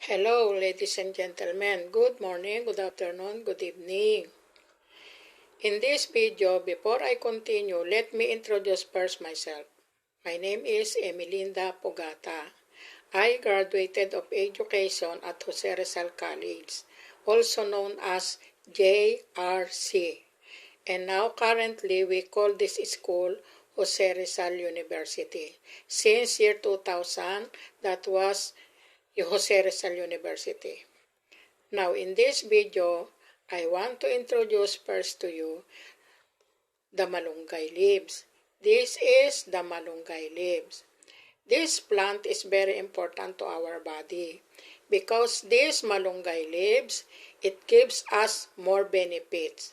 Hello, ladies and gentlemen. Good morning, good afternoon, good evening. In this video, before I continue, let me introduce first myself. My name is Emelinda Pogata. I graduated of Education at Jose Rizal College, also known as JRC. And now currently we call this school Jose Rizal University. Since year 2000, that was Jose Rizal University. Now in this video, I want to introduce first to you the malunggay leaves. This is the malunggay leaves. This plant is very important to our body because these malunggay leaves, it gives us more benefits.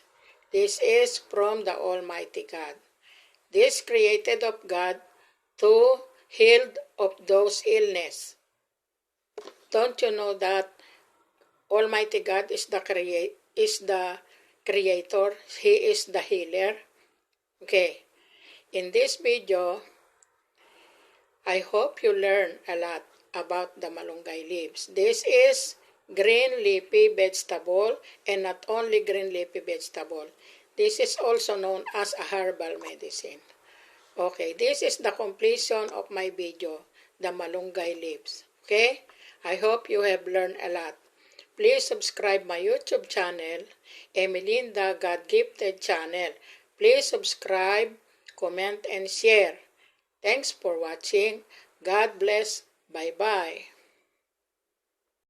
This is from the Almighty God. This created of God to heal of those illness. Don't you know that Almighty God is the creator? He is the healer. Okay. In this video, I hope you learn a lot about the malunggay leaves. This is green leafy vegetable, and not only green leafy vegetable. This is also known as a herbal medicine. Okay, this is the completion of my video, the malunggay leaves. Okay, I hope you have learned a lot. Please subscribe my YouTube channel, Emelinda God Gifted channel. Please subscribe, comment, and share. Thanks for watching. God bless. Bye-bye.